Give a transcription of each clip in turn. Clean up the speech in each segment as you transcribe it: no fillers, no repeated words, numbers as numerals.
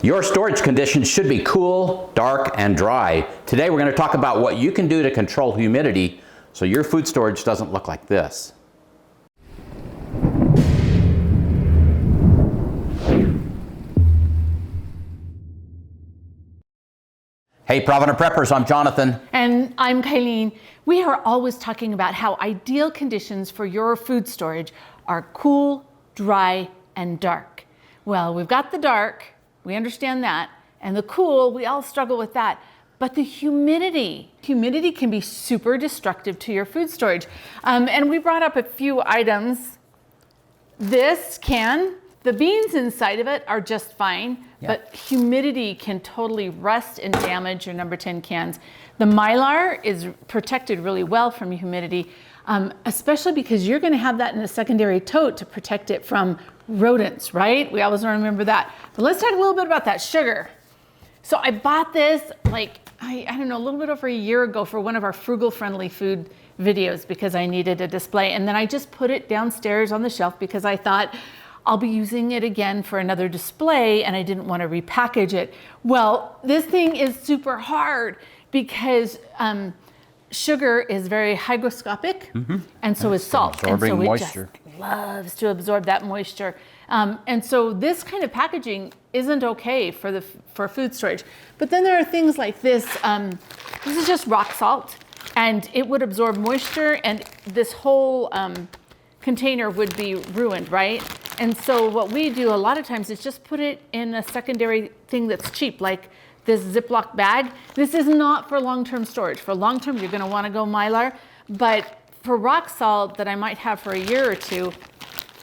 Your storage conditions should be cool, dark, and dry. Today we're going to talk about what you can do to control humidity so your food storage doesn't look like this. Hey Provident Preppers, I'm Jonathan. And I'm Kylene. We are always talking about how ideal conditions for your food storage are cool, dry, and dark. Well, we've got the dark, we understand that, and the cool, we all struggle with that. But the humidity can be super destructive to your food storage. And we brought up a few items. This can, the beans inside of it are just fine, but humidity can totally rust and damage your number 10 cans. The Mylar is protected really well from humidity, especially because you're gonna have that in a secondary tote to protect it from rodents, right? We always remember that. But let's talk a little bit about that sugar. So I bought this I don't know, a little bit over a year ago for one of our frugal friendly food videos because I needed a display. And then I just put it downstairs on the shelf because I thought, I'll be using it again for another display and I didn't want to repackage it. Well, this thing is super hard because sugar is very hygroscopic and so is salt. Absorbing moisture. Just loves to absorb that moisture. And so this kind of packaging isn't okay for food storage. But then there are things like this. This is just rock salt and it would absorb moisture and this whole container would be ruined, right? And so what we do a lot of times is just put it in a secondary thing that's cheap, like this Ziploc bag. This is not for long-term storage. For long-term, you're gonna wanna go Mylar, but for rock salt that I might have for a year or two,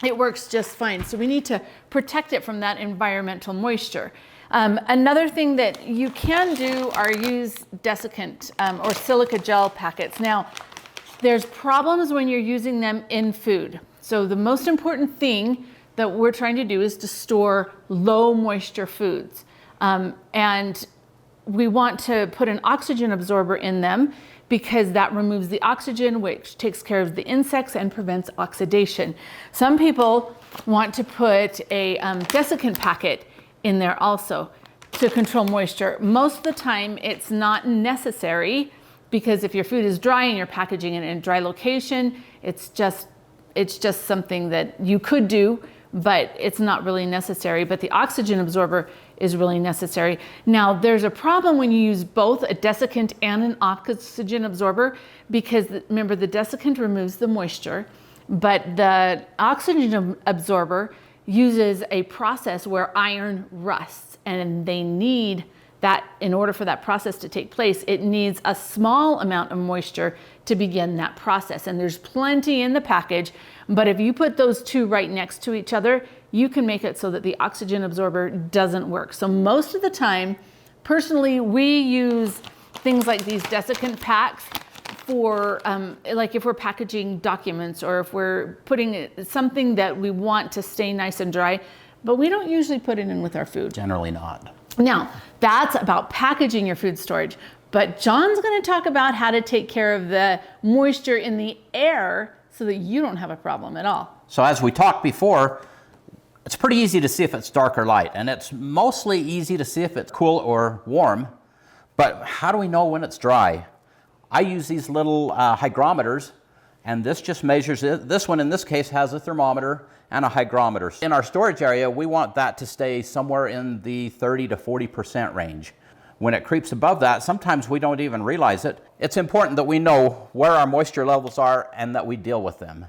it works just fine. So we need to protect it from that environmental moisture. Another thing that you can do are use desiccant or silica gel packets. Now, there's problems when you're using them in food. So the most important thing that we're trying to do is to store low moisture foods. And we want to put an oxygen absorber in them because that removes the oxygen, which takes care of the insects and prevents oxidation. Some people want to put a desiccant packet in there also to control moisture. Most of the time it's not necessary because if your food is dry and you're packaging it in a dry location, it's just something that you could do, but it's not really necessary. But the oxygen absorber is really necessary. Now, there's a problem when you use both a desiccant and an oxygen absorber because remember, the desiccant removes the moisture, but the oxygen absorber uses a process where iron rusts, and they need that in order for that process to take place, it needs a small amount of moisture to begin that process. And there's plenty in the package, but if you put those two right next to each other, you can make it so that the oxygen absorber doesn't work. So most of the time, personally, we use things like these desiccant packs for like if we're packaging documents or if we're putting something that we want to stay nice and dry, but we don't usually put it in with our food. Generally not. Now, that's about packaging your food storage, but John's gonna talk about how to take care of the moisture in the air so that you don't have a problem at all. So as we talked before, it's pretty easy to see if it's dark or light, and it's mostly easy to see if it's cool or warm, but how do we know when it's dry? I use these little hygrometers, and this just measures it. This one in this case has a thermometer and a hygrometer. In our storage area, we want that to stay somewhere in the 30 to 40% range. When it creeps above that, sometimes we don't even realize it. It's important that we know where our moisture levels are and that we deal with them.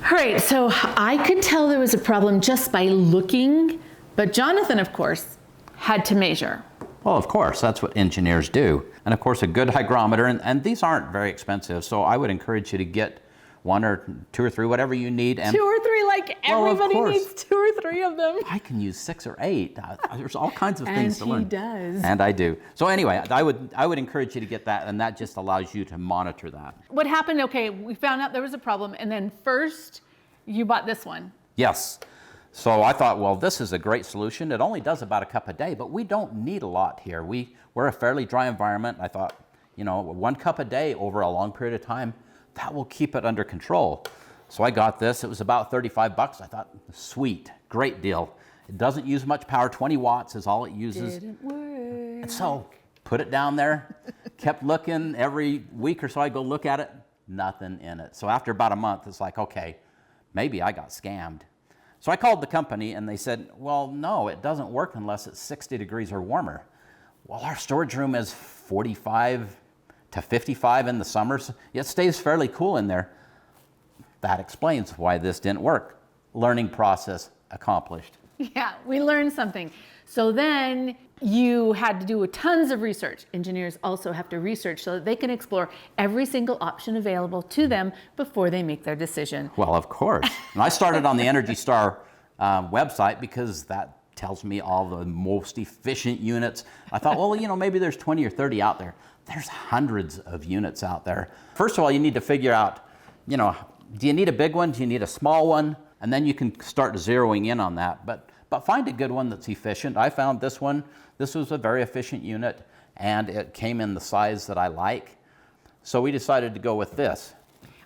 All right, so I could tell there was a problem just by looking, but Jonathan, of course, had to measure. Well, of course, that's what engineers do. And of course, a good hygrometer, and these aren't very expensive, so I would encourage you to get one or two or three, whatever you need. And 2 or 3, like everybody needs 2 or 3 of them. I can use 6 or 8. There's all kinds of things to learn. And he does. And I do. So anyway, I would encourage you to get that, and that just allows you to monitor that. What happened, okay, we found out there was a problem, and then first you bought this one. Yes. So I thought, well, this is a great solution. It only does about a cup a day, but we don't need a lot here. We're a fairly dry environment. I thought, 1 cup a day over a long period of time, that will keep it under control. So I got this. It was about 35 bucks. I thought, sweet, great deal. It doesn't use much power. 20 watts is all it uses. Didn't work. And so put it down there, kept looking. Every week or so I go look at it, nothing in it. So after about a month, it's like, okay, maybe I got scammed. So I called the company and they said, well, no, it doesn't work unless it's 60 degrees or warmer. Well, our storage room is 45 to 55 in the summers. It stays fairly cool in there. That explains why this didn't work. Learning process accomplished. Yeah, we learned something. So then you had to do tons of research. Engineers also have to research so that they can explore every single option available to them before they make their decision. Well, of course. And I started on the Energy Star website because that tells me all the most efficient units. I thought, well, you know, maybe there's 20 or 30 out there. There's hundreds of units out there. First of all, you need to figure out, you know, do you need a big one? Do you need a small one? And then you can start zeroing in on that. But find a good one that's efficient. I found this one. This was a very efficient unit, and it came in the size that I like. So we decided to go with this.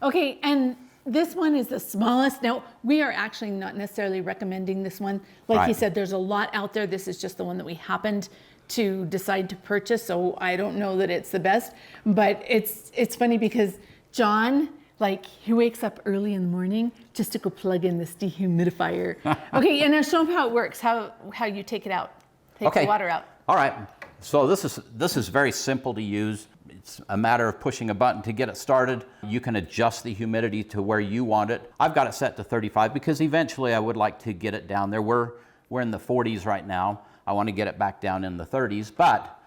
Okay, and this one is the smallest. Now, we are actually not necessarily recommending this one. Like you said, there's a lot out there. This is just the one that we happened to decide to purchase, so I don't know that it's the best. But it's funny because John, like, he wakes up early in the morning just to go plug in this dehumidifier. Okay, and now show him how it works, how you take it out. Take the water out. All right. So this is very simple to use. It's a matter of pushing a button to get it started. You can adjust the humidity to where you want it. I've got it set to 35 because eventually I would like to get it down there. We're in the 40s right now. I want to get it back down in the 30s. But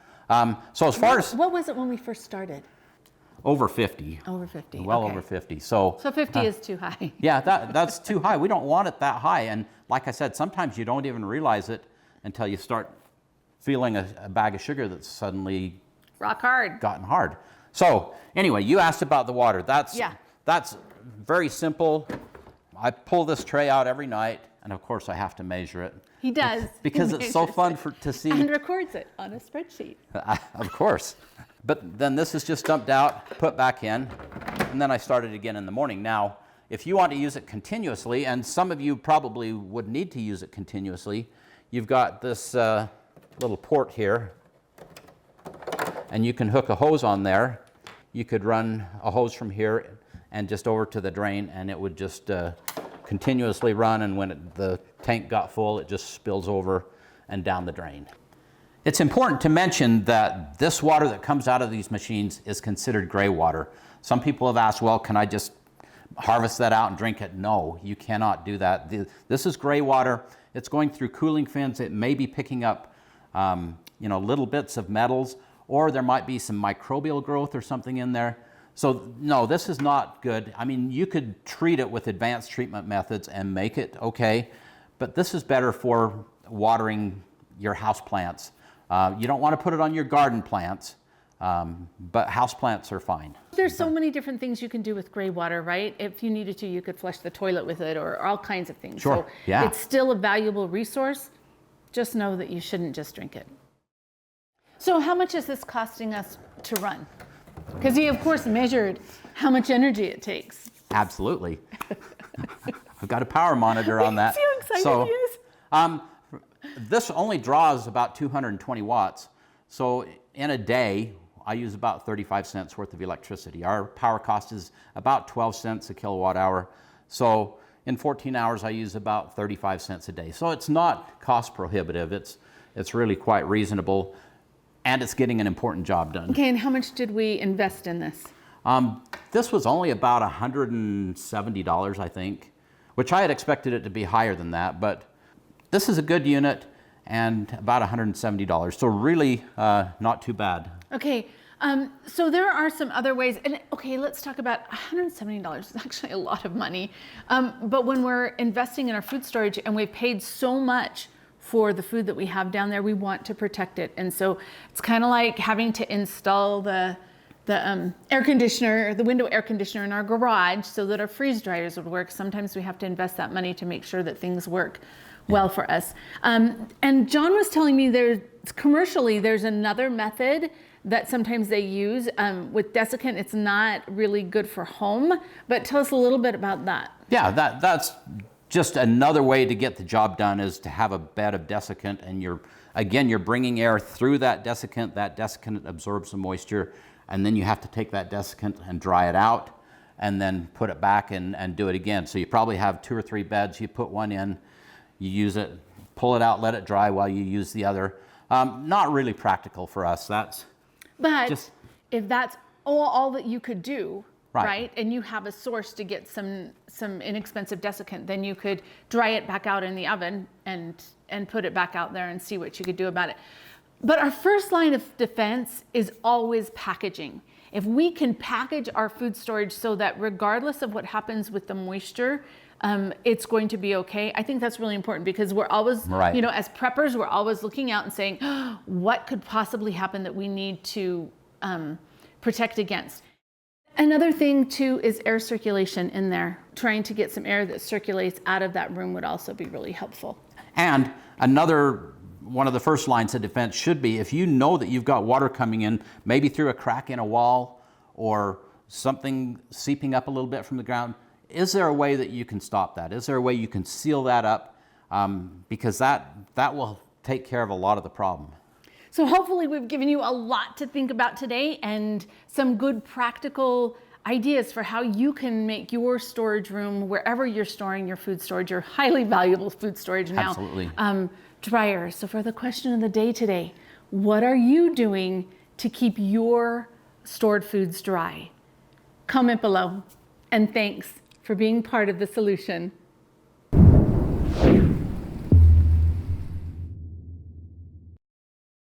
so as far as what was it when we first started? Over 50. Over 50. Well, okay. over 50. So 50 is too high. Yeah, that's too high. We don't want it that high. And like I said, sometimes you don't even realize it until you start feeling a bag of sugar that's suddenly rock hard. Gotten hard. So anyway, you asked about the water. That's very simple. I pull this tray out every night, and of course I have to measure it. He does. Because it's so fun to see. And records it on a spreadsheet. Of course. But then this is just dumped out, put back in, and then I start it again in the morning. Now, if you want to use it continuously, and some of you probably would need to use it continuously, you've got this little port here, and you can hook a hose on there. You could run a hose from here and just over to the drain, and it would just continuously run, and when the tank got full, it just spills over and down the drain. It's important to mention that this water that comes out of these machines is considered gray water. Some people have asked, well, can I just harvest that out and drink it? No, you cannot do that. This is gray water. It's going through cooling fins. It may be picking up little bits of metals, or there might be some microbial growth or something in there. So no, this is not good. I mean, you could treat it with advanced treatment methods and make it okay, but this is better for watering your house plants. You don't want to put it on your garden plants, but house plants are fine. There's so many different things you can do with gray water, right? If you needed to, you could flush the toilet with it, or all kinds of things. Sure, so yeah. It's still a valuable resource. Just know that you shouldn't just drink it. So how much is this costing us to run? Because you, of course, measured how much energy it takes. Absolutely. I've got a power monitor on that. See how excited he is? This only draws about 220 watts. So in a day, I use about 35 cents worth of electricity. Our power cost is about 12 cents a kilowatt hour. So in 14 hours, I use about 35 cents a day. So it's not cost prohibitive. It's really quite reasonable, and it's getting an important job done. Okay, and how much did we invest in this? This was only about $170, I think, which I had expected it to be higher than that, but this is a good unit and about $170. So really not too bad. Okay, so there are some other ways, and okay, let's talk about $170 is actually a lot of money. But when we're investing in our food storage and we've paid so much for the food that we have down there, we want to protect it. And so it's kind of like having to install the air conditioner, the window air conditioner in our garage so that our freeze dryers would work. Sometimes we have to invest that money to make sure that things work well for us. And John was telling me commercially there's another method that sometimes they use with desiccant. It's not really good for home, but tell us a little bit about that. Yeah, that's just another way to get the job done is to have a bed of desiccant, and you're bringing air through that desiccant absorbs the moisture, and then you have to take that desiccant and dry it out and then put it back and do it again. So you probably have 2 or 3 beds. You put one in, you use it, pull it out, let it dry while you use the other. Not really practical for us. But if that's all that you could do, Right. right? And you have a source to get some inexpensive desiccant, then you could dry it back out in the oven and put it back out there and see what you could do about it. But our first line of defense is always packaging. If we can package our food storage so that regardless of what happens with the moisture, it's going to be okay. I think that's really important because we're always, Right. as preppers, we're always looking out and saying, oh, what could possibly happen that we need to protect against. Another thing too is air circulation in there. Trying to get some air that circulates out of that room would also be really helpful. And one of the first lines of defense should be, if you know that you've got water coming in, maybe through a crack in a wall or something seeping up a little bit from the ground, is there a way that you can stop that? Is there a way you can seal that up? Because that will take care of a lot of the problem. So hopefully we've given you a lot to think about today and some good practical ideas for how you can make your storage room, wherever you're storing your food storage, your highly valuable food storage now, Absolutely. drier. So for the question of the day today, what are you doing to keep your stored foods dry? Comment below, and thanks for being part of the solution.